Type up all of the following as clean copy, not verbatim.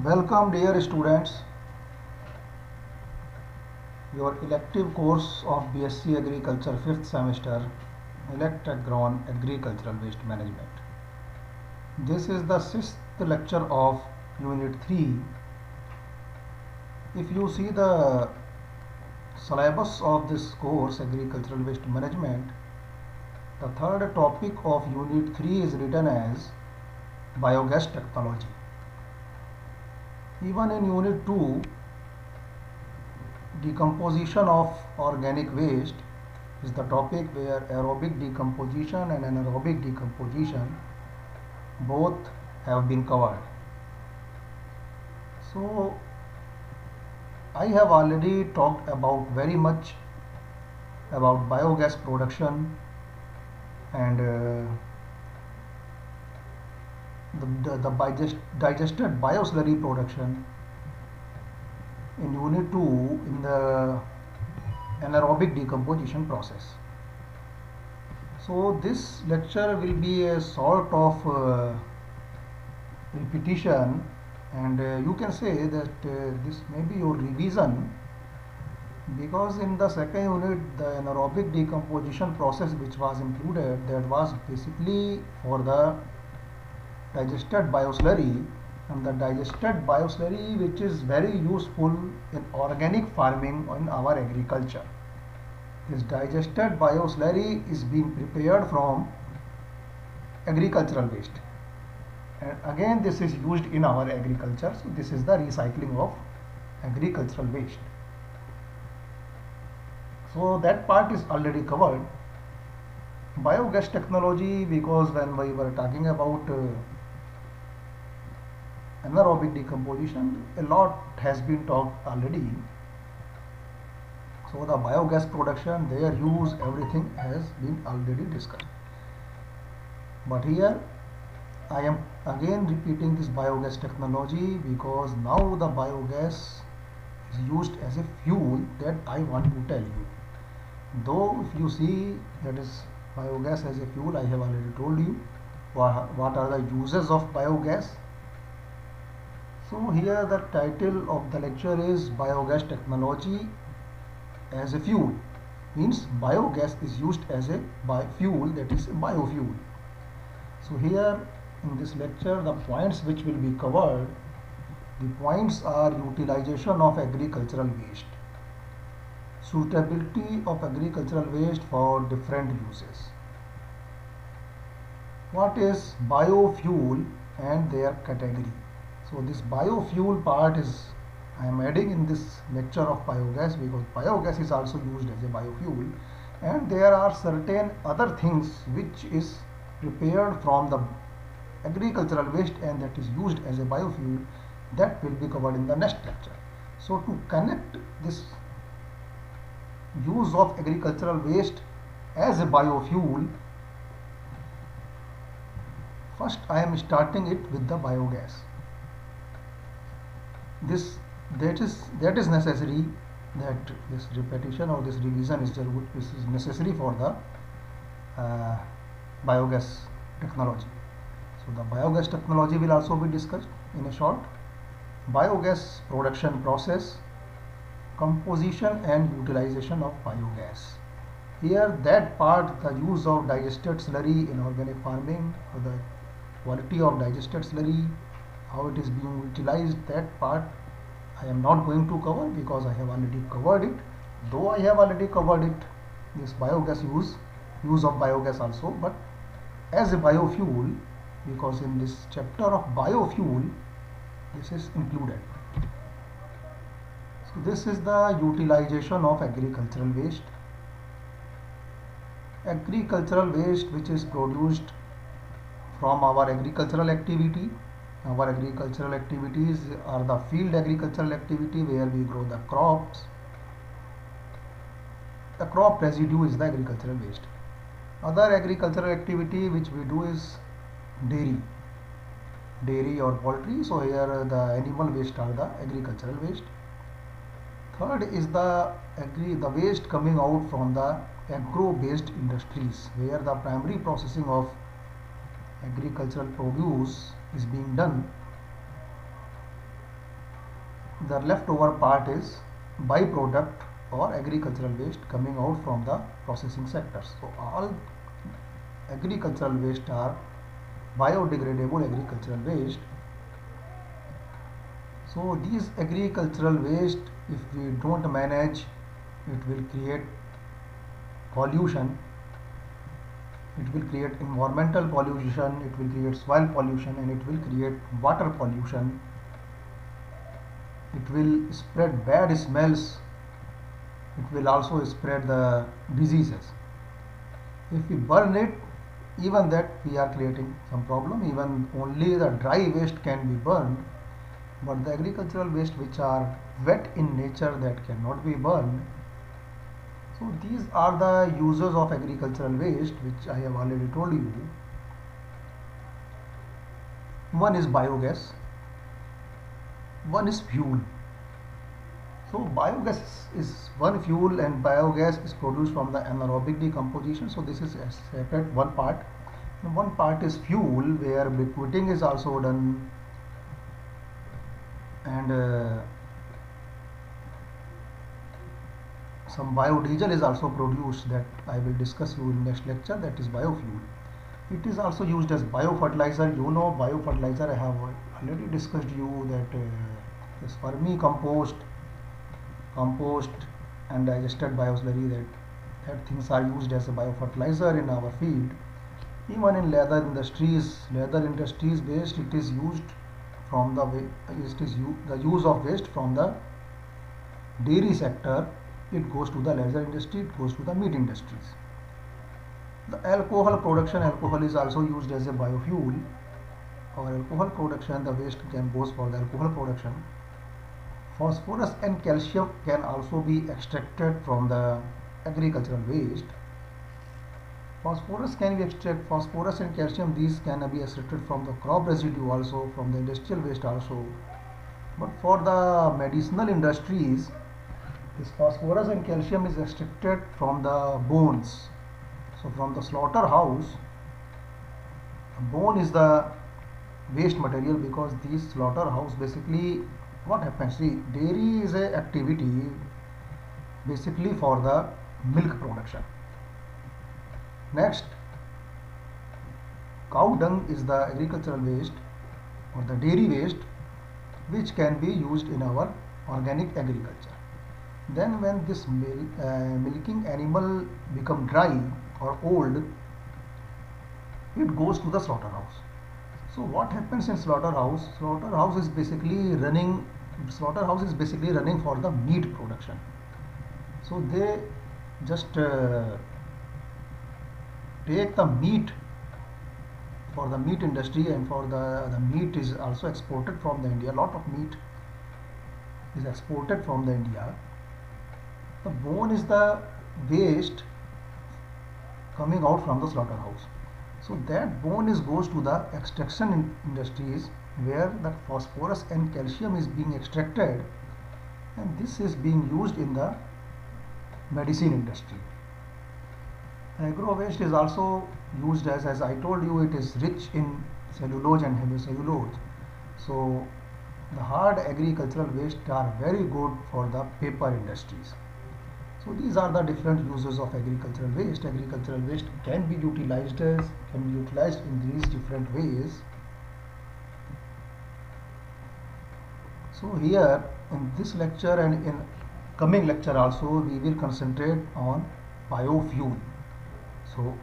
Welcome dear students, your elective course of BSc Agriculture 5th semester, Elect Agron Agricultural Waste Management. This is the 6th lecture of Unit 3. If you see the syllabus of this course, Agricultural Waste Management, the third topic of Unit 3 is written as Biogas Technology. Even in Unit 2, decomposition of organic waste is the topic where aerobic decomposition and anaerobic decomposition both have been covered. So I have already talked about very much about biogas production and the digested bioslurry production in Unit 2 in the anaerobic decomposition process. So this lecture will be a sort of repetition, and you can say that this may be your revision, because in the second unit the anaerobic decomposition process which was included, that was basically for the digested bioslurry, and the digested bioslurry which is very useful in organic farming in our agriculture. This digested bioslurry is being prepared from agricultural waste, and again this is used in our agriculture. So this is the recycling of agricultural waste. So that part is already covered. Biogas technology, because when we were talking about anaerobic decomposition, a lot has been talked already. So the biogas production, their use, everything has been already discussed. But here I am again repeating this biogas technology because now the biogas is used as a fuel, that I want to tell you. Though if you see that is biogas as a fuel, I have already told you what are the uses of biogas. So here the title of the lecture is Biogas Technology as a Fuel. Means biogas is used as a fuel, that is a biofuel. So here in this lecture the points which will be covered, the points are utilization of agricultural waste, suitability of agricultural waste for different uses, what is biofuel and their category. So this biofuel part is I am adding in this lecture of biogas, because biogas is also used as a biofuel, and there are certain other things which is prepared from the agricultural waste and that is used as a biofuel, that will be covered in the next lecture. So to connect this use of agricultural waste as a biofuel, first I am starting it with the biogas. That is necessary, that this repetition or this revision is necessary for the biogas technology. So the biogas technology will also be discussed in a short. Biogas production process, composition and utilization of biogas. Here that part, the use of digested slurry in organic farming, or the quality of digested slurry, how it is being utilized, that part I am not going to cover because I have already covered it. Though I have already covered it, this biogas use of biogas also, but as a biofuel, because in this chapter of biofuel this is included. So this is the utilization of agricultural waste. Agricultural waste which is produced from our agricultural activity. Our agricultural activities are the field agricultural activity where we grow the crops. The crop residue is the agricultural waste. Other agricultural activity which we do is dairy or poultry. So here the animal waste are the agricultural waste. Third is the waste coming out from the agro-based industries, where the primary processing of agricultural produce is being done the leftover part is byproduct or agricultural waste coming out from the processing sectors. So all agricultural waste are biodegradable agricultural waste. So these agricultural waste, if we don't manage, it will create pollution, it will create environmental pollution, it will create soil pollution, and it will create water pollution. It will spread bad smells, it will also spread the diseases. If we burn it, even that we are creating some problem. Even only the dry waste can be burned, but the agricultural waste which are wet in nature, that cannot be burned. So these are the uses of agricultural waste which I have already told you. One is biogas, one is fuel. So biogas is one fuel, and biogas is produced from the anaerobic decomposition. So this is a separate one part. And one part is fuel, where briquetting is also done, and some biodiesel is also produced, that I will discuss you in next lecture, that is biofuel. It is also used as biofertilizer. You know biofertilizer, I have already discussed you that this vermicompost, compost and digested bioslurry, that things are used as a biofertilizer in our field. Even in leather industries waste, it is used from the the use of waste from the dairy sector. It goes to the leather industry, it goes to the meat industries. The alcohol production, alcohol is also used as a biofuel. For alcohol production, the waste can goes for the alcohol production. Phosphorus and calcium can also be extracted from the agricultural waste. Phosphorus can be extracted, phosphorus and calcium, these can be extracted from the crop residue also, from the industrial waste also. But for the medicinal industries, this phosphorus and calcium is extracted from the bones. So from the slaughterhouse, bone is the waste material, because these slaughterhouse, basically what happens, see, dairy is a activity basically for the milk production. Next, cow dung is the agricultural waste or the dairy waste, which can be used in our organic agriculture. Then when this milking animal become dry or old, it goes to the slaughterhouse. So what happens in slaughterhouse? Slaughterhouse is basically running for the meat production. So they just take the meat for the meat industry, and for the meat is also exported from the India. A lot of meat is exported from the India. The bone is the waste coming out from the slaughterhouse. So that bone goes to the extraction industries, where the phosphorus and calcium is being extracted, and this is being used in the medicine industry. Agro waste is also used as I told you, it is rich in cellulose and hemicellulose. So the hard agricultural waste are very good for the paper industries. So these are the different uses of agricultural waste. Agricultural waste can be utilized in these different ways. So here in this lecture and in coming lecture also, we will concentrate on biofuel. So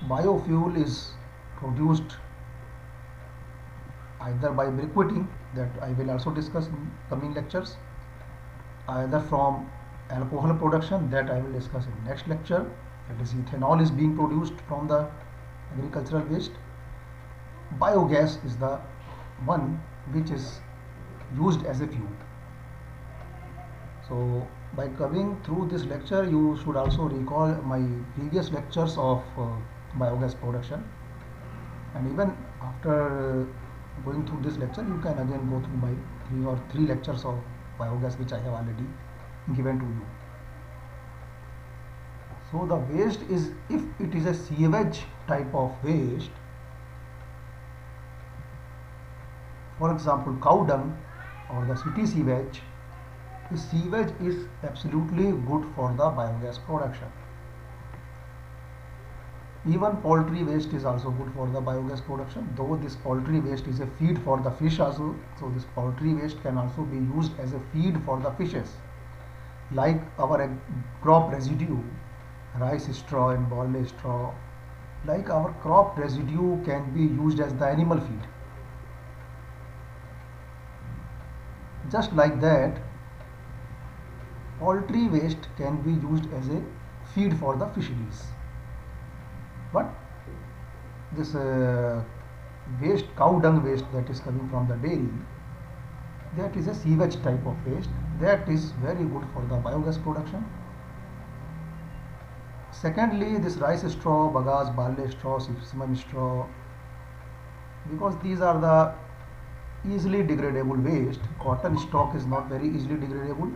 biofuel is produced either by briquetting, that I will also discuss in coming lectures, either from alcohol production, that I will discuss in next lecture, that is ethanol is being produced from the agricultural waste. Biogas is the one which is used as a fuel. So by coming through this lecture, you should also recall my previous lectures of biogas production, and even after going through this lecture, you can again go through my three lectures of biogas which I have already given to you. So the waste is, if it is a sewage type of waste, for example cow dung or the city sewage, The sewage is absolutely good for the biogas production. Even poultry waste is also good for the biogas production. Though this poultry waste is a feed for the fish also, so this poultry waste can also be used as a feed for the fishes. Like our crop residue, rice straw and barley straw, like our crop residue can be used as the animal feed. Just like that, poultry waste can be used as a feed for the fisheries. But this waste, cow dung waste that is coming from the dairy, that is a sewage type of waste that is very good for the biogas production. Secondly, this rice straw, bagasse, barley straw, sesamum straw, because these are the easily degradable waste. Cotton stalk is not very easily degradable,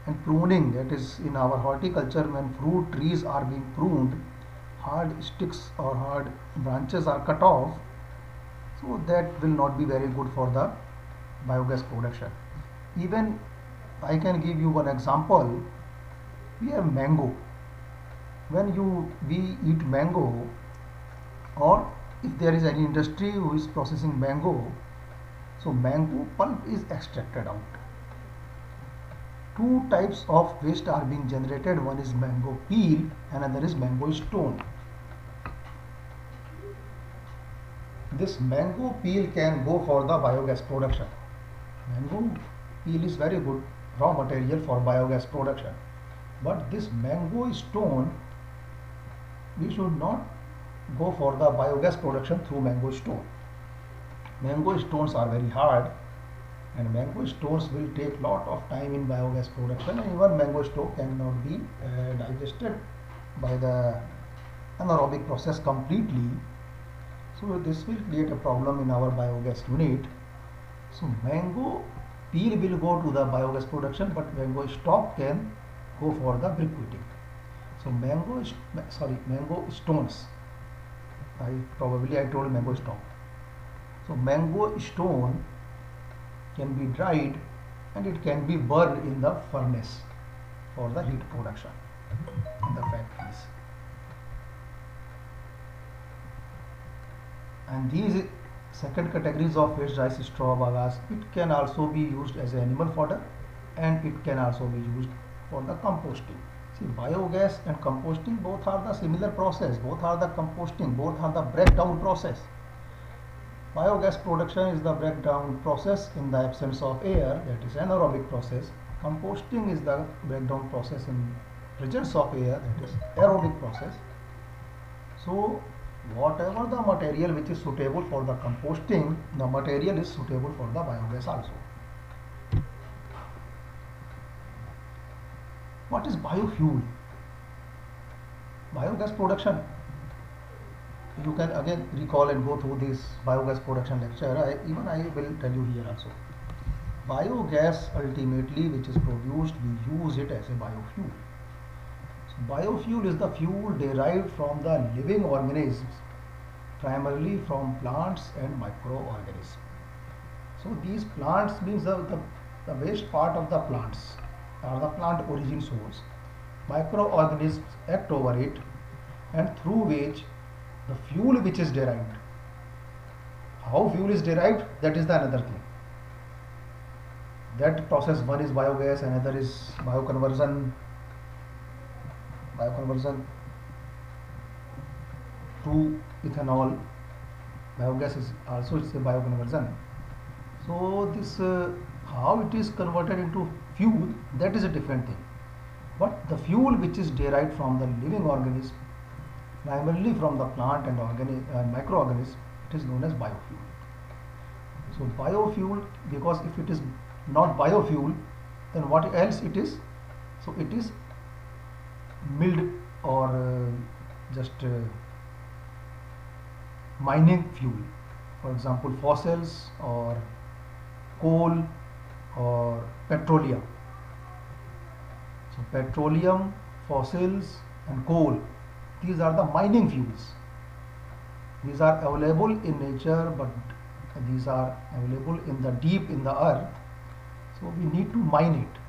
and pruning, that is in our horticulture, when fruit trees are being pruned, hard sticks or hard branches are cut off, so that will not be very good for the biogas production. Even I can give you one example. We have mango. When we eat mango, or if there is any industry who is processing mango, so mango pulp is extracted out. Two types of waste are being generated. One is mango peel, another is mango stone. This mango peel can go for the biogas production. Mango peel is very good raw material for biogas production. But this mango stone, we should not go for the biogas production through mango stone. Mango stones are very hard, and mango stones will take lot of time in biogas production, and even mango stone cannot be digested by the anaerobic process completely. So this will create a problem in our biogas unit. So mango peel will go to the biogas production, but mango stalk can go for the briquetting. So mango stones. I told mango stalk. So mango stone can be dried and it can be burned in the furnace for the heat production in the factories. And these second categories of waste, rice straw, bagasse, it can also be used as animal fodder, and it can also be used for the composting. See, biogas and composting both are the similar process, both are the composting, both are the breakdown process. Biogas production is the breakdown process in the absence of air, that is anaerobic process. Composting is the breakdown process in presence of air, that is aerobic process. So whatever the material which is suitable for the composting, the material is suitable for the biogas also. What is biofuel? Biogas production. You can again recall and go through this biogas production lecture. I will tell you here also. Biogas ultimately which is produced, we use it as a biofuel. So biofuel is the fuel derived from the living organisms, primarily from plants and microorganisms. So these plants means the waste part of the plants are the plant origin source. Microorganisms act over it, and through which the fuel which is derived. How fuel is derived, that is the another thing. That process, one is biogas, another is bioconversion to ethanol. Biogas is also a bioconversion. So this how it is converted into fuel, that is a different thing. But the fuel which is derived from the living organism, primarily from the plant and microorganisms, it is known as biofuel. So biofuel, because if it is not biofuel, then what else it is? So it is milled or just mining fuel. For example, fossils or coal or petroleum. So petroleum, fossils and coal, these are the mining fuels. These are available in nature, but these are available in the deep in the earth. So we need to mine it.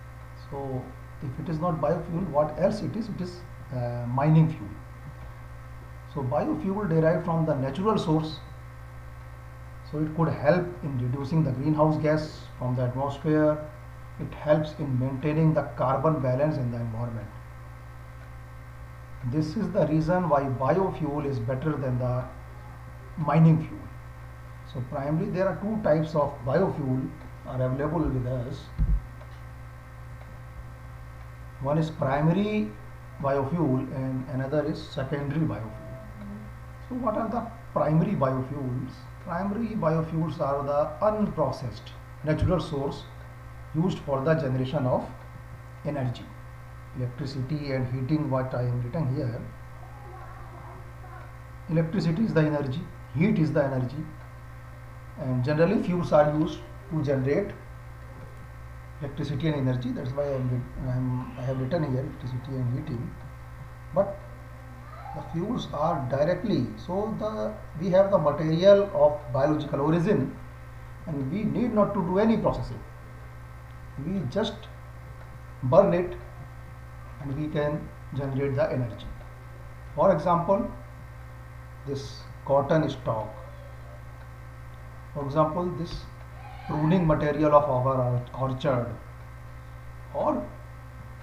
So if it is not biofuel, what else it is? It is mining fuel. So biofuel derived from the natural source, so it could help in reducing the greenhouse gas from the atmosphere. It helps in maintaining the carbon balance in the environment. This is the reason why biofuel is better than the mining fuel. So primarily there are two types of biofuel are available with us. One is primary biofuel and another is secondary biofuel. So what are the primary biofuels? Primary biofuels are the unprocessed natural source used for the generation of energy, electricity and heating. What I am written here, electricity is the energy, heat is the energy, and generally fuels are used to generate electricity and energy. That's why I have written here electricity and heating. But the fuels are directly, so we have the material of biological origin and we need not to do any processing. We just burn it and we can generate the energy. For example, this cotton stalk, for example this pruning material of our orchard, or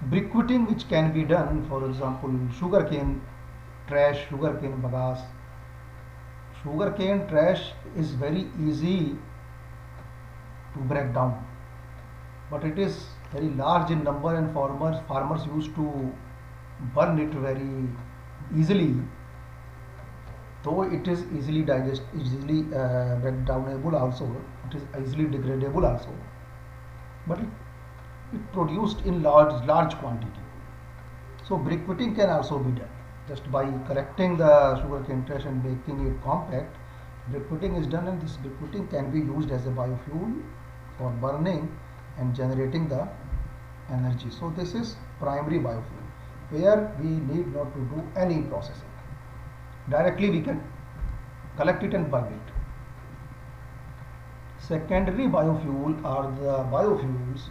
briquetting which can be done, for example sugarcane trash, sugarcane bagasse. Sugarcane trash is very easy to break down, but it is very large in number and farmers used to burn it very easily. Though it is easily easily break downable also, it is easily degradable also, but it produced in large quantity. So briquetting can also be done just by collecting the sugarcane trash and making it compact. Briquetting is done, and this briquetting can be used as a biofuel for burning and generating the energy. So this is primary biofuel, where we need not to do any processing. Directly we can collect it and burn it. Secondary biofuel are the biofuels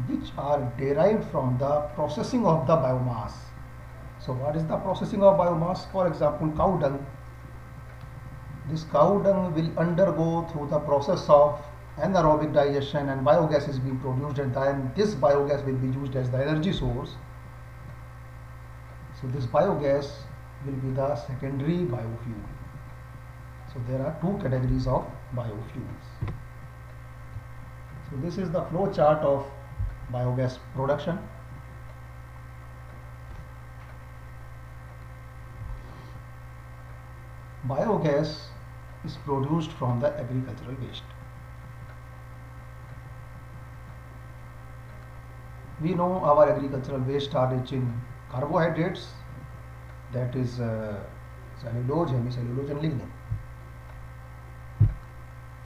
which are derived from the processing of the biomass. So what is the processing of biomass? For example, cow dung. This cow dung will undergo through the process of anaerobic digestion and biogas is being produced, and then this biogas will be used as the energy source. So this biogas will be the secondary biofuel. So there are two categories of biofuels. So this is the flow chart of biogas production. Biogas is produced from the agricultural waste. We know our agricultural waste are rich in carbohydrates, that is cellulose, hemicellulose and lignin.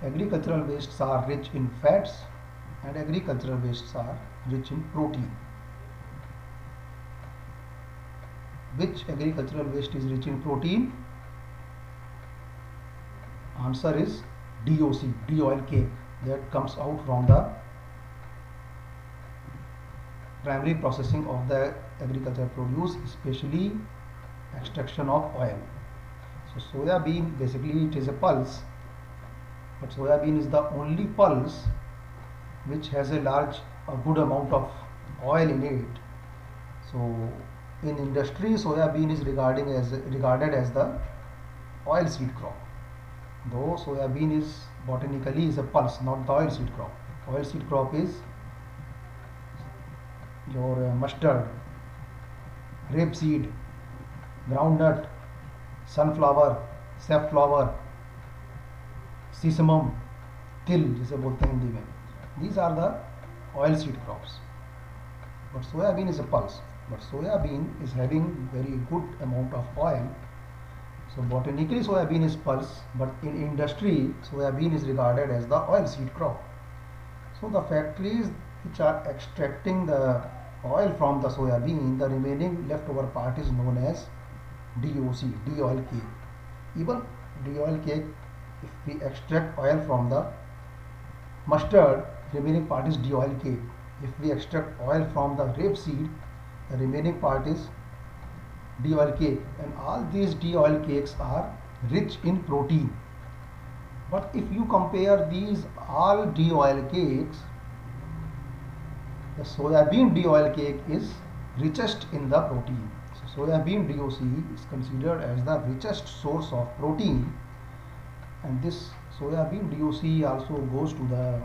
Agricultural wastes are rich in fats and agricultural wastes are rich in protein. Which agricultural waste is rich in protein? Answer is DOC, D-oil cake, that comes out from the primary processing of the agricultural produce, especially extraction of oil. So soya bean, basically it is a pulse, but soya bean is the only pulse which has a good amount of oil in it. So in industry, soya bean is regarded as the oil seed crop, though soya bean is botanically is a pulse, not the oil seed crop. Oil seed crop is your mustard, rapeseed, groundnut, sunflower, safflower, sesamum, तिल जिसे बोलते हैं हिंदी में. These are the oil seed crops. But soya bean is a pulse. But soya bean is having very good amount of oil. So botanically soya bean is pulse, but in industry soya bean is regarded as the oil seed crop. So the factories which are extracting the oil from the soya bean, the remaining leftover part is known as DOC, D-oil cake. Even D-oil cake, if we extract oil from the mustard, remaining part is D-oil cake. If we extract oil from the rapeseed, the remaining part is D-oil cake, and all these D-oil cakes are rich in protein. But if you compare these all D-oil cakes, the soybean D-oil cake is richest in the protein. So soybean DOC is considered as the richest source of protein, and this soybean DOC also goes to the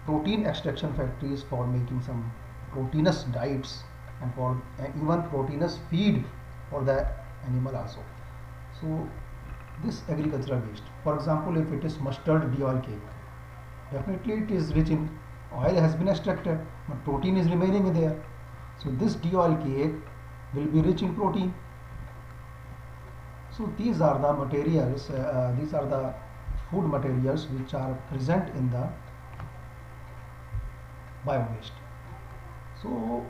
protein extraction factories for making some proteinous diets and for even proteinous feed for the animal also. So this agricultural waste, for example, if it is mustard D-oil cake, definitely it is rich in oil, has been extracted, but protein is remaining there. So this D-oil cake will be rich in protein. So these are the materials, these are the food materials which are present in the biowaste. So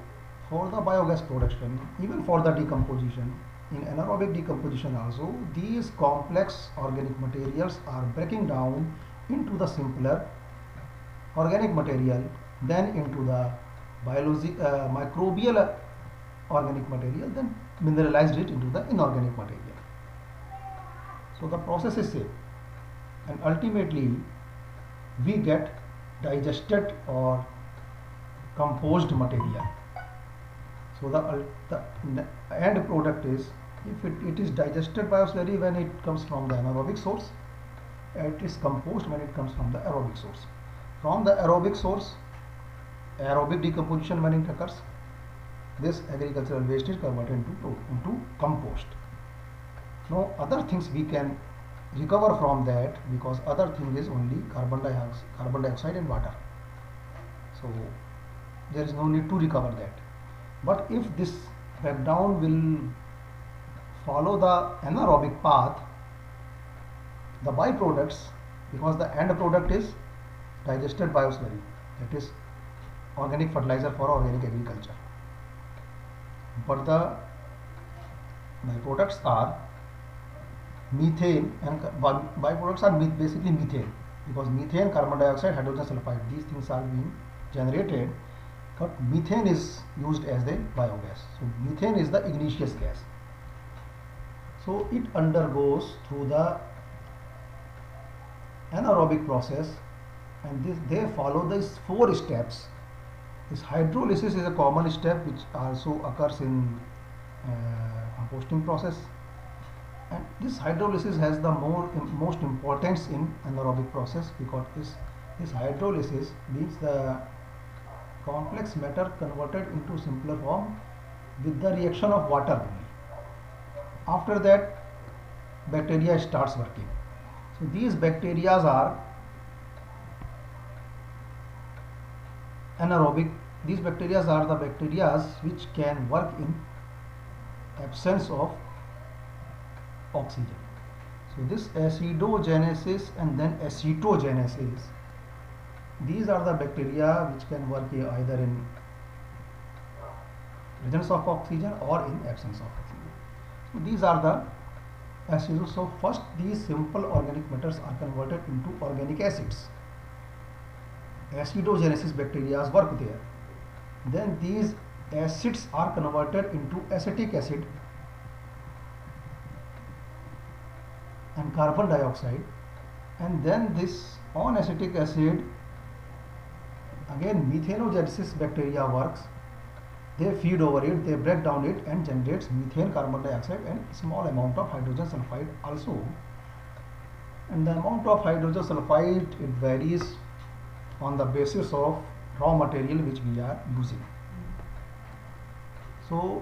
for the biogas production, even for the decomposition, in anaerobic decomposition also, these complex organic materials are breaking down into the simpler organic material, then into the microbial organic material, then mineralized it into the inorganic material. So the process is same, and ultimately we get digested or composed material. So the end product is, if it is digested bioslurry when it comes from the anaerobic source, it is composed when it comes from the aerobic source. From the aerobic source, aerobic decomposition when it occurs, this agricultural waste is converted into compost. Now other things we can recover from that, because other thing is only carbon dioxide and water. So there is no need to recover that. But if this breakdown will follow the anaerobic path, the byproducts, because the end product is digested bioslurry, that is organic fertilizer for organic agriculture, but the byproducts are methane, and byproducts are basically methane, because methane, carbon dioxide, hydrogen sulfide, these things are being generated, but methane is used as the biogas. So methane is the igneous gas. So it undergoes through the anaerobic process, and they follow these 4 steps. This hydrolysis is a common step which also occurs in composting process, and this hydrolysis has the most importance in anaerobic process, because this hydrolysis means the complex matter converted into simpler form with the reaction of water only. After that, bacteria starts working. So these bacteria are anaerobic. These bacteria are the bacteria which can work in absence of oxygen. So this acidogenesis and then acetogenesis, these are the bacteria which can work either in presence of oxygen or in absence of oxygen. So these are the acids. So first these simple organic matters are converted into organic acids. Acidogenesis bacteria work there. Then these acids are converted into acetic acid and carbon dioxide, and then this on acetic acid again methanogenesis bacteria works. They feed over it, they break down it and generates methane, carbon dioxide and small amount of hydrogen sulfide also. And the amount of hydrogen sulfide, it varies on the basis of raw material which we are using. So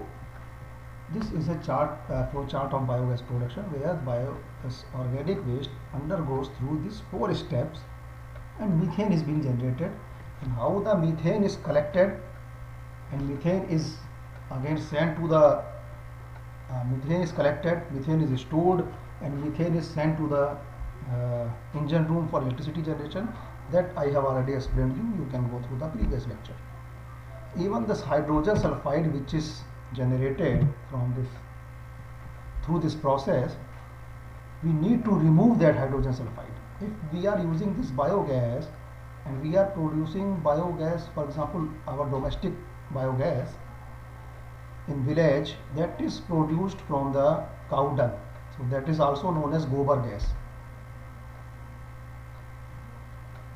this is a flow chart of biogas production, where this organic waste undergoes through these 4 steps and methane is being generated, and how the methane is collected, and methane is again sent to the methane is collected, methane is stored, and methane is sent to the engine room for electricity generation. That I have already explained you. You can go through the previous lecture. Even this hydrogen sulfide which is generated from this through this process, we need to remove that hydrogen sulfide. If we are using this biogas, and we are producing biogas, for example, our domestic biogas in village, that is produced from the cow dung. So that is also known as gobar gas.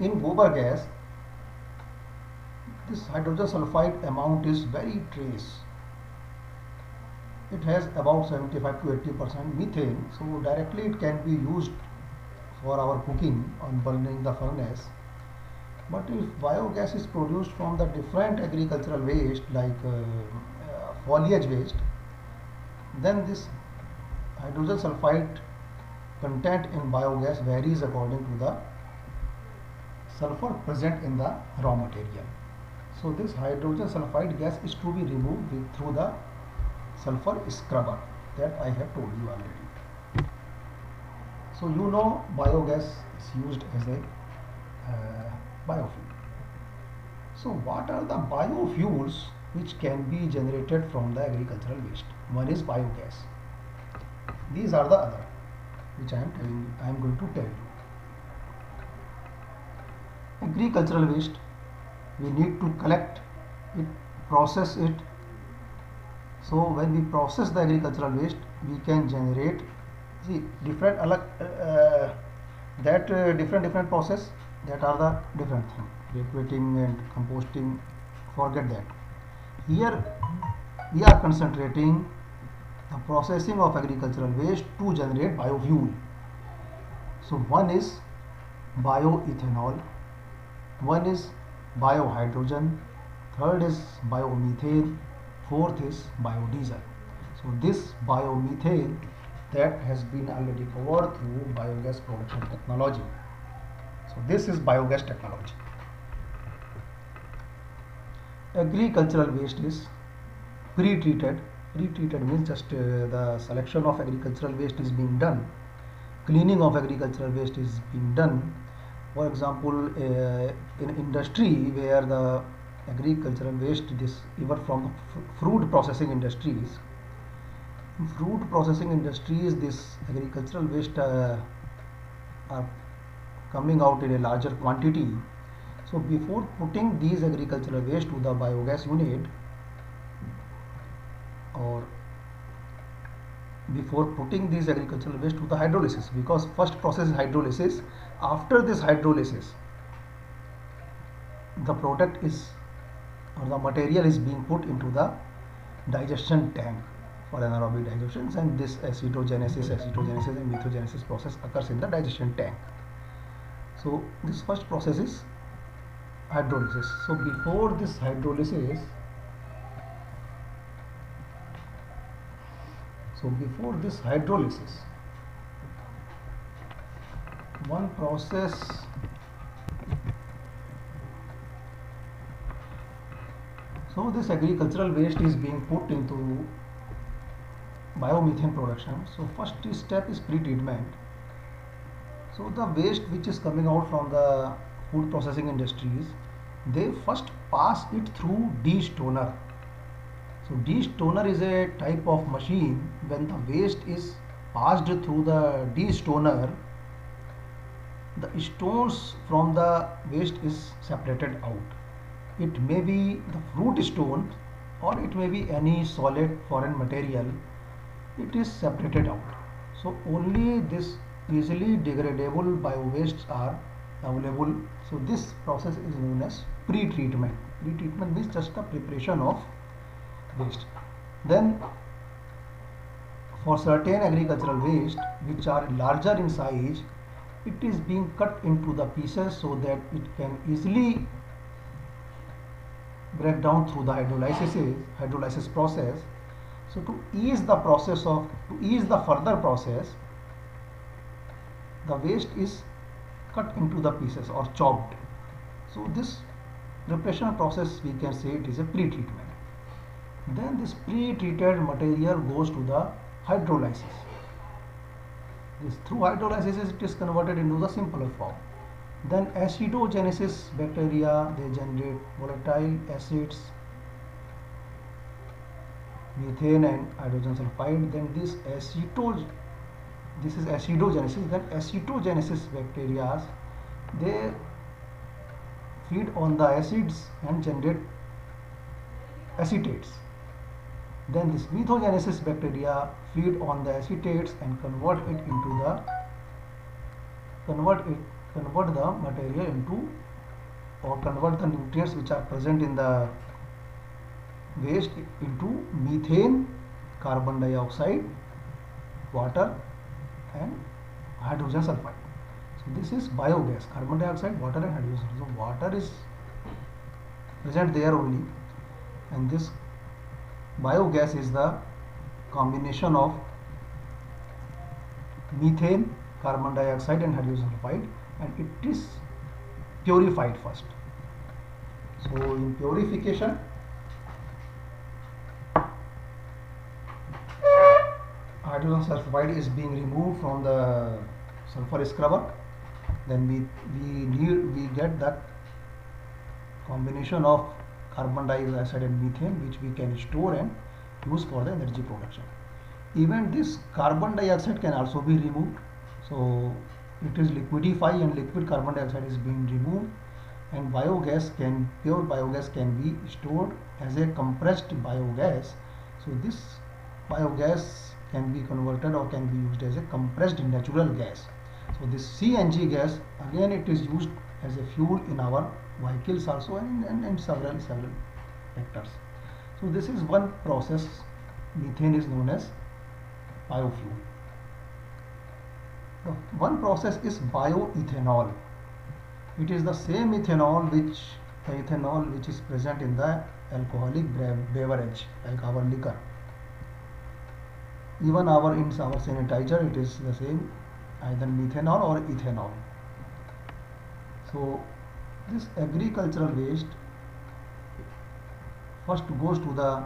In gobar gas, this hydrogen sulfide amount is very trace. It has about 75 to 80% methane, so directly it can be used for our cooking on burning the furnace. But if biogas is produced from the different agricultural waste like foliage waste, then this hydrogen sulfide content in biogas varies according to the sulfur present in the raw material. So this hydrogen sulfide gas is to be removed through the sulfur scrubber that I have told you already. So you know biogas is used as a biofuel. So what are the biofuels which can be generated from the agricultural waste? One is biogas. These are the other which I am going to tell you. Agricultural waste, we need to collect it, process it. So when we process the agricultural waste, we can generate, see, different different process, that are the different things. Liquidating and composting, forget that. Here we are concentrating the processing of agricultural waste to generate biofuel. So one is bioethanol, one is biohydrogen, third is biomethane, fourth is biodiesel. So this biomethane, that has been already covered through biogas production technology. So this is biogas technology. Agricultural waste is pre-treated. Pre-treated means just the selection of agricultural waste is being done. Cleaning of agricultural waste is being done. For example, in industry where the agricultural waste, this even from fruit processing industries. In fruit processing industries, this agricultural waste are coming out in a larger quantity. So before putting these agricultural waste to the biogas unit, or before putting these agricultural waste to the hydrolysis, because first process is hydrolysis. After this hydrolysis, the product is, or the material is being put into the digestion tank for anaerobic digestion, and this acetogenesis and methogenesis process occurs in the digestion tank. So this first process is hydrolysis. So before this hydrolysis, one process, so this agricultural waste is being put into biomethane production. So first step is pre-treatment. So the waste which is coming out from the food processing industries, they first pass it through destoner. So destoner is a type of machine. When the waste is passed through the destoner, the stones from the waste is separated out. It may be the fruit stone, or it may be any solid foreign material. It is separated out. So only this easily degradable bio-wastes are available. So this process is known as pre-treatment. Pre-treatment means just the preparation of waste. Then for certain agricultural waste which are larger in size, it is being cut into the pieces so that it can easily break down through the hydrolysis process. So to ease the further process, the waste is cut into the pieces or chopped. So this preparation process, we can say it is a pre-treatment. Then this pre-treated material goes to the hydrolysis. Through hydrolysis it is converted into the simpler form. Then acetogenesis bacteria, they generate volatile acids, methane and hydrogen sulfide. Then this is acidogenesis. Then acetogenesis bacteria, they feed on the acids and generate acetates. Then this methogenesis bacteria feed on the acetates and convert it convert the material into, or convert the nutrients which are present in the waste into methane, carbon dioxide, water and hydrogen sulfide. So this is biogas, carbon dioxide, water and hydrogen. So water is present there only, and this biogas is the combination of methane, carbon dioxide and hydrogen sulfide, and it is purified first. So in purification, hydrogen sulfide is being removed from the sulfur scrubber. Then we get that combination of carbon dioxide and methane, which we can store and use for the energy production. Even this carbon dioxide can also be removed. So it is liquidify, and liquid carbon dioxide is being removed, and pure biogas can be stored as a compressed biogas. So this biogas can be converted or can be used as a compressed natural gas. So this CNG gas, again it is used as a fuel in our vehicles also, and several factors. So this is one process. Methane is known as biofuel. The one process is bioethanol. It is the same ethanol which is present in the alcoholic beverage, like our liquor. Even in our sanitizer, it is the same, either methanol or ethanol. So this agricultural waste first goes to the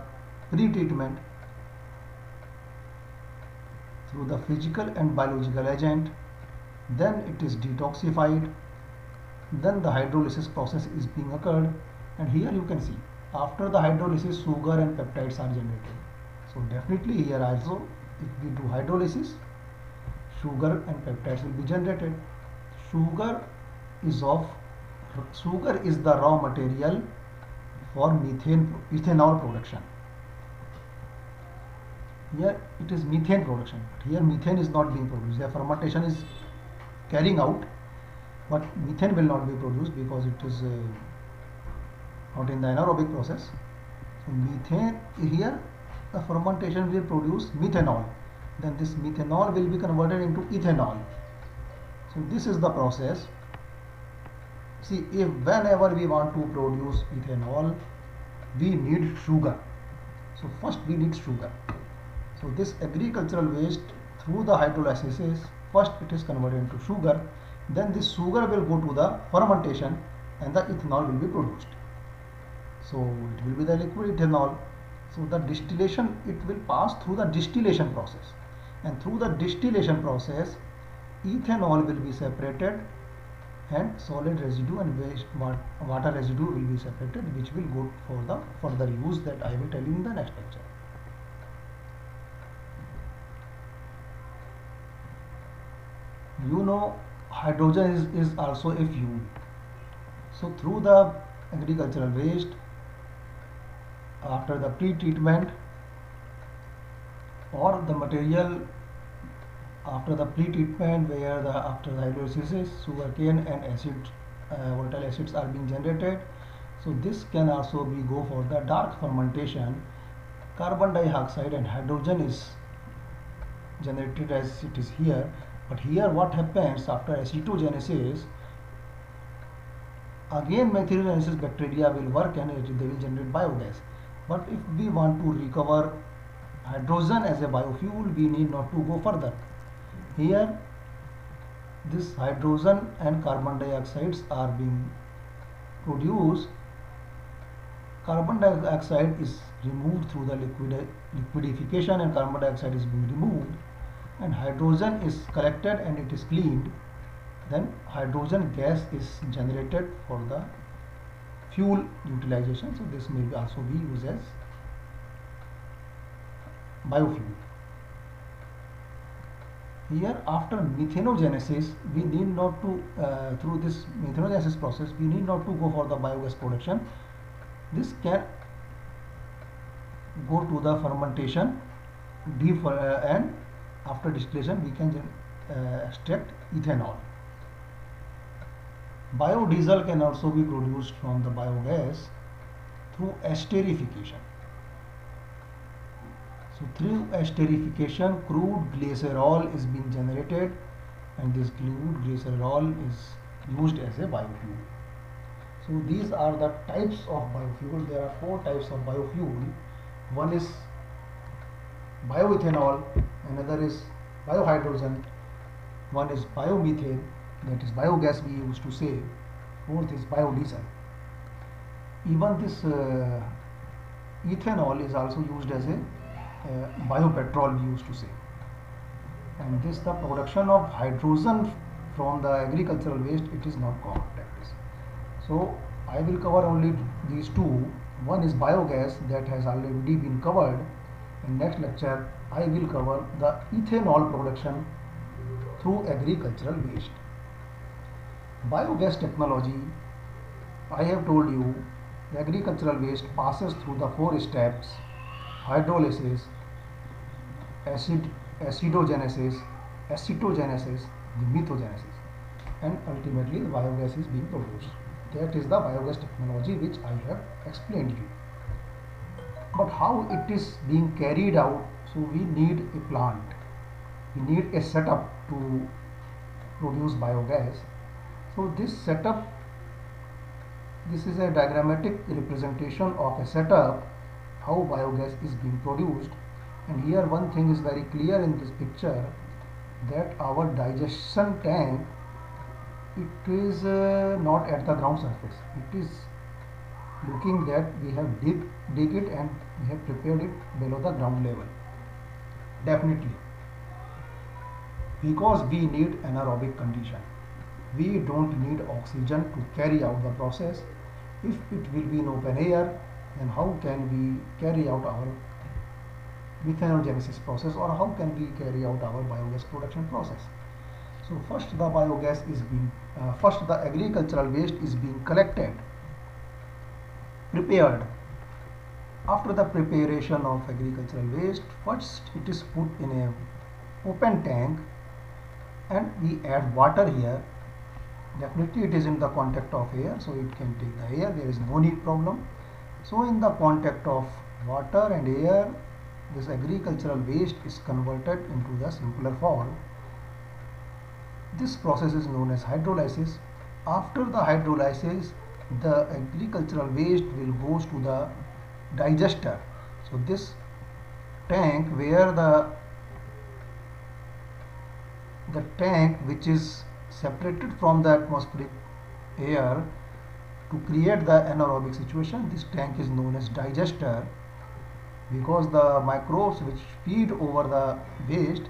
pre-treatment through the physical and biological agent, then it is detoxified, then the hydrolysis process is being occurred, and here you can see after the hydrolysis sugar and peptides are generated. So definitely here also, if we do hydrolysis, sugar and peptides will be generated. Sugar is the raw material for ethanol production. Here it is methane production, but here methane is not being produced. The fermentation is carrying out, but methane will not be produced because it is not in the anaerobic process. So methane, here the fermentation will produce methanol, then this methanol will be converted into ethanol. So this is the process. See, if whenever we want to produce ethanol, we need sugar. So first we need sugar. So this agricultural waste, through the hydrolysis, first it is converted into sugar, then this sugar will go to the fermentation and the ethanol will be produced. So it will be the liquid ethanol. So the distillation, it will pass through the distillation process, and through the distillation process ethanol will be separated, and solid residue and water residue will be separated, which will go for the further use that I will tell you in the next lecture. You know, hydrogen is also a fuel. So through the agricultural waste, after the pre-treatment, or the material after the pre-treatment, where after the hydrolysis sugarcane and volatile acids are being generated. So this can also be go for the dark fermentation. Carbon dioxide and hydrogen is generated as it is here, but here what happens after acetogenesis, again methylogenesis bacteria will work and they will generate biogas. But if we want to recover hydrogen as a biofuel, we need not to go further. Here this hydrogen and carbon dioxides are being produced. Carbon dioxide is removed through the liquidification, and carbon dioxide is being removed, and hydrogen is collected and it is cleaned. Then hydrogen gas is generated for the fuel utilization. So this may also be used as biofuel. Here after methanogenesis, we need not to through this methanogenesis process, we need not to go for the biogas production. This can go to the fermentation and after distillation we can extract ethanol. Biodiesel can also be produced from the biogas through esterification. So through esterification, crude glycerol is being generated, and this crude glycerol is used as a biofuel. So these are the types of biofuel. There are 4 types of biofuel. One is bioethanol, another is biohydrogen, one is biomethane, that is biogas we used to say, fourth is biodiesel. Even this ethanol is also used as a biopetrol we used to say. And this the production of hydrogen from the agricultural waste, it is not common practice. So I will cover only these two. One is biogas, that has already been covered. In next lecture I will cover the ethanol production through agricultural waste. Biogas technology, I have told you, the agricultural waste passes through the 4 steps: hydrolysis, acidogenesis, acetogenesis, the methogenesis, and ultimately the biogas is being produced. That is the biogas technology which I have explained you. But how it is being carried out? So we need a plant, we need a setup to produce biogas. So this setup, this is a diagrammatic representation of a setup, how biogas is being produced. And here one thing is very clear in this picture, that our digestion tank, it is not at the ground surface. It is looking that we have dig it and we have prepared it below the ground level. Definitely, because we need anaerobic condition. We don't need oxygen to carry out the process. If it will be in open air, then how can we carry out our methanogenesis process, or how can we carry out our biogas production process? So first the biogas is being, first the agricultural waste is being collected, prepared. After the preparation of agricultural waste, first it is put in a open tank and we add water here. Definitely it is in the contact of air, so it can take the air, there is no need problem. So in the contact of water and air, this agricultural waste is converted into the simpler form. This process is known as hydrolysis. After the hydrolysis, the agricultural waste will goes to the digester. So this tank, where the tank which is separated from the atmospheric air to create the anaerobic situation, this tank is known as digester, because the microbes which feed over the waste,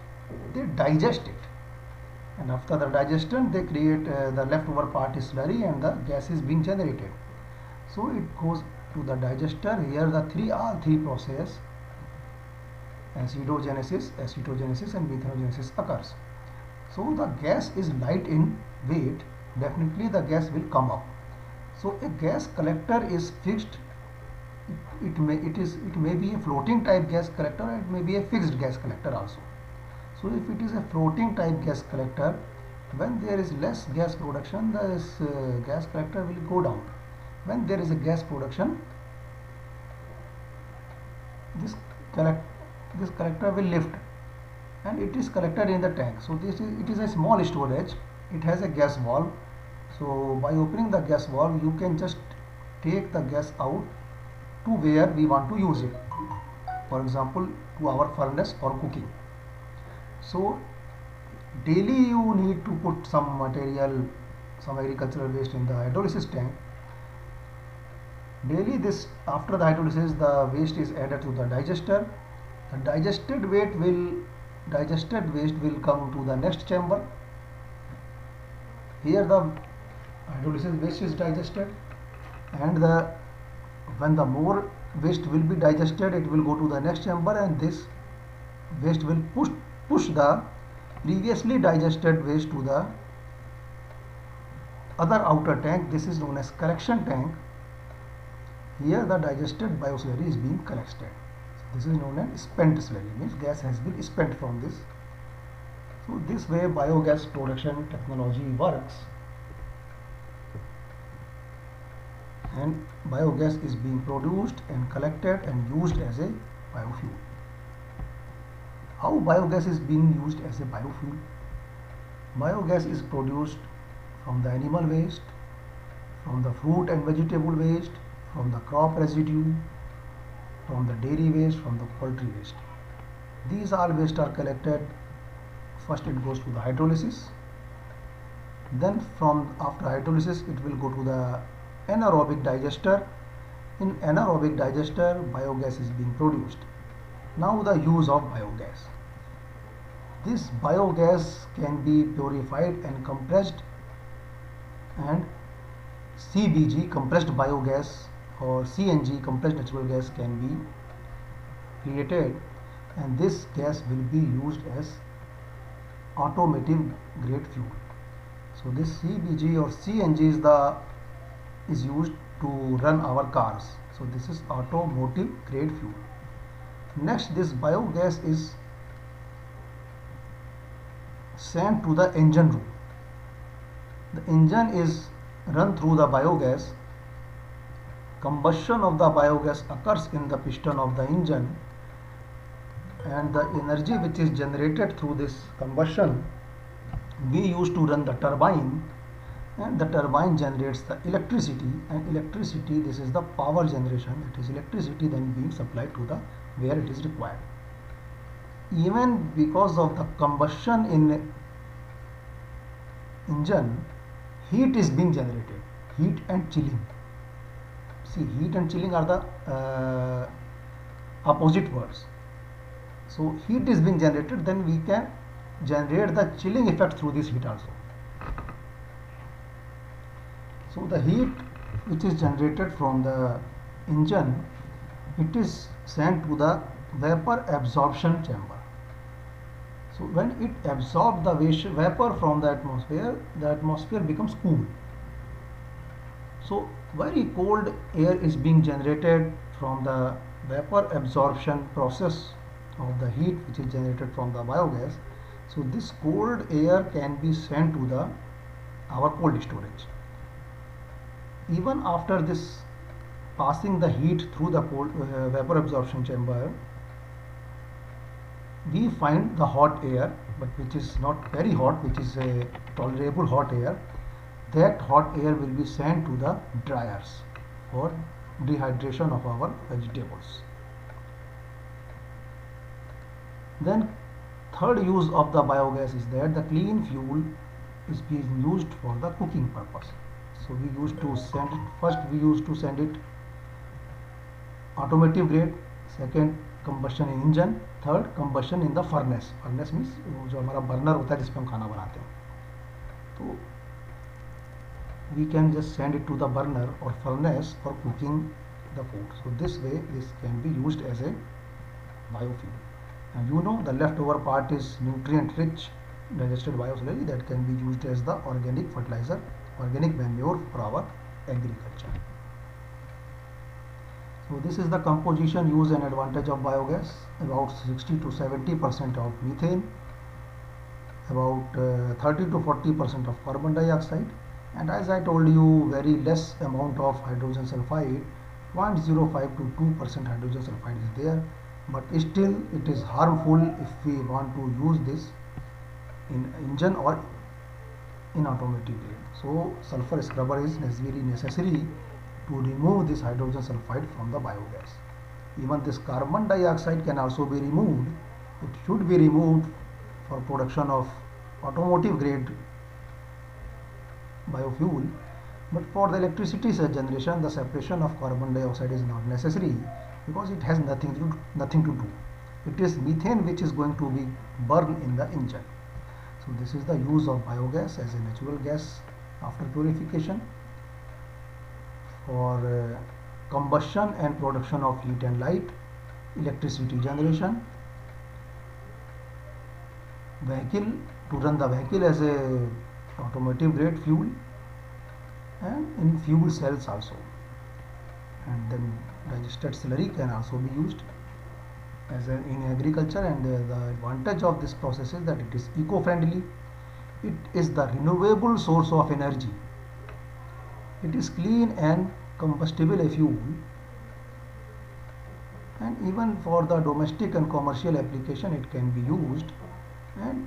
they digest it, and after the digestion they create the leftover part is slurry and the gas is being generated. So it goes to the digester. Here the all three process, acidogenesis, acetogenesis and methanogenesis occurs. So the gas is light in weight, definitely the gas will come up. So a gas collector is fixed. It may be a floating type gas collector, or it may be a fixed gas collector also. So if it is a floating type gas collector, when there is less gas production, this gas collector will go down. When there is a gas production, this collector will lift, and it is collected in the tank. So it is a small storage. It has a gas valve. So by opening the gas valve, you can just take the gas out to where we want to use it. For example, to our furnace for cooking. So daily you need to put some material, some agricultural waste in the hydrolysis tank. Daily this, after the hydrolysis, the waste is added to the digester. The digested waste will come to the next chamber. Here the hydrolysis waste is digested, and when the more waste will be digested, it will go to the next chamber, and this waste will push the previously digested waste to the other outer tank. This is known as collection tank. Here the digested bioslurry is being collected. So this is known as spent slurry, means gas has been spent from this. So this way biogas production technology works, and biogas is being produced and collected and used as a biofuel. How biogas is being used as a biofuel? Biogas is produced from the animal waste, from the fruit and vegetable waste, from the crop residue, from the dairy waste, from the poultry waste. These all waste are collected. First it goes to the hydrolysis. Then after hydrolysis it will go to the anaerobic digester. In anaerobic digester biogas is being produced. Now the use of biogas. This biogas can be purified and compressed, and CBG, compressed biogas, or CNG, compressed natural gas, can be created, and this gas will be used as automotive grade fuel. So this CBG or CNG is used to run our cars. So this is automotive grade fuel. Next, this biogas is sent to the engine room. The engine is run through the biogas. Combustion of the biogas occurs in the piston of the engine, and the energy which is generated through this combustion we use to run the turbine, and the turbine generates the electricity, and electricity, this is the power generation, it is electricity then being supplied to the where it is required. Even because of the combustion in engine, heat is being generated, heat and chilling. See, heat and chilling are the opposite words. So heat is being generated, then we can generate the chilling effect through this heat also. So the heat which is generated from the engine, it is sent to the vapor absorption chamber. So when it absorbs the vapor from the atmosphere becomes cool. So very cold air is being generated from the vapor absorption process of the heat which is generated from the biogas. So this cold air can be sent to our cold storage. Even after this passing the heat through the cold vapor absorption chamber, we find the hot air, but which is not very hot, which is a tolerable hot air. That hot air will be sent to the dryers for dehydration of our vegetables. Then third use of the biogas is that the clean fuel is being used for the cooking purpose. So we used to send it, first we used to send it automotive grade, second combustion in engine, third combustion in the furnace. Furnace means जो हमारा burner होता है जिसपे हम खाना बनाते हैं. तो we can just send it to the burner or furnace for cooking the food. So this way this can be used as a biofuel. And you know the leftover part is nutrient rich digested bioslurry that can be used as the organic fertilizer, organic manure for our agriculture. So this is the composition, use and advantage of biogas. About 60 to 70% of methane, about 30 to 40% of carbon dioxide, and as I told you, very less amount of hydrogen sulfide, 0.05 to 2% hydrogen sulfide is there, but still it is harmful if we want to use this in engine or in automotive grade. So sulfur scrubber is very necessary to remove this hydrogen sulfide from the biogas. Even this carbon dioxide can also be removed. It should be removed for production of automotive grade biofuel, but for the electricity generation the separation of carbon dioxide is not necessary because it has nothing to do. It is methane which is going to be burned in the engine. So this is the use of biogas as a natural gas after purification for combustion and production of heat and light, electricity generation, vehicle to run the vehicle as a automotive grade fuel and in fuel cells also. And then digested slurry can also be used in agriculture, and the advantage of this process is that it is eco-friendly, it is the renewable source of energy, it is clean and combustible fuel, and even for the domestic and commercial application it can be used, and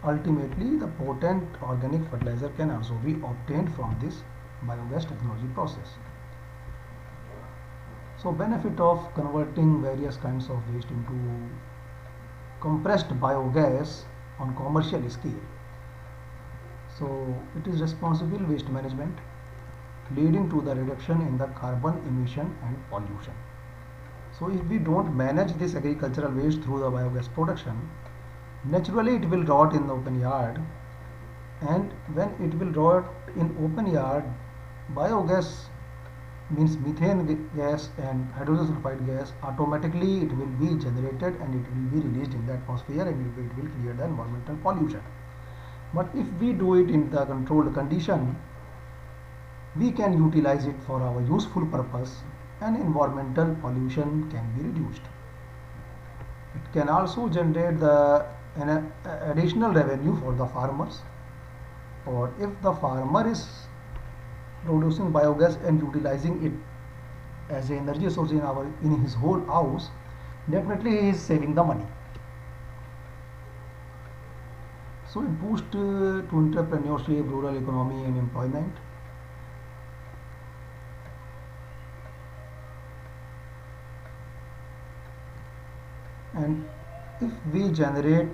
ultimately the potent organic fertilizer can also be obtained from this biogas technology process. So benefit of converting various kinds of waste into compressed biogas on commercial scale. So it is responsible waste management leading to the reduction in the carbon emission and pollution. So if we don't manage this agricultural waste through the biogas production, naturally it will rot in the open yard, and when it will rot in open yard, biogas means methane gas and hydrogen sulfide gas, automatically it will be generated and it will be released in the atmosphere, and it will create the environmental pollution. But if we do it in the controlled condition, we can utilize it for our useful purpose and environmental pollution can be reduced. It can also generate an additional revenue for the farmers, or if the farmer is producing biogas and utilizing it as an energy source in his whole house, definitely he is saving the money. So it boosts to entrepreneurship, rural economy and employment. And if we generate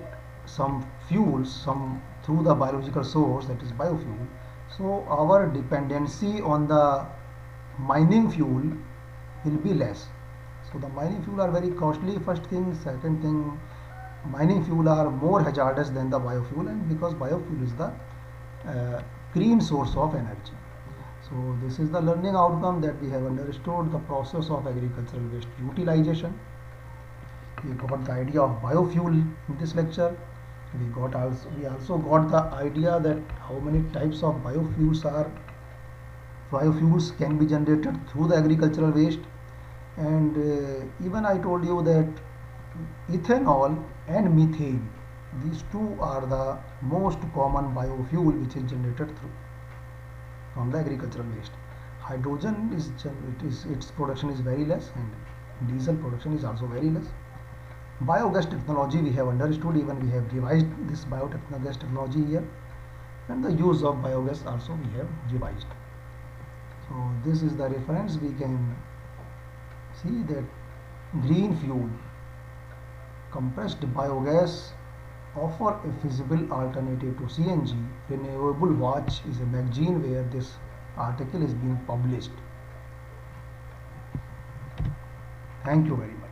some fuels through the biological source, that is biofuel, so our dependency on the mining fuel will be less. So the mining fuel are very costly, first thing. Second thing, mining fuel are more hazardous than the biofuel, and because biofuel is the green source of energy. So this is the learning outcome, that we have understood the process of agricultural waste utilization. We got the idea of biofuel in this lecture. We also got the idea that how many types of biofuels can be generated through the agricultural waste, and even I told you that ethanol and methane, these two are the most common biofuel which is generated from the agricultural waste. Hydrogen its production is very less, and diesel production is also very less. Biogas technology we have understood, even we have revised this biogas technology here, and the use of biogas also we have revised. So this is the reference. We can see that green fuel, compressed biogas offer a feasible alternative to CNG. Renewable Watch is a magazine where this article is being published. Thank you very much.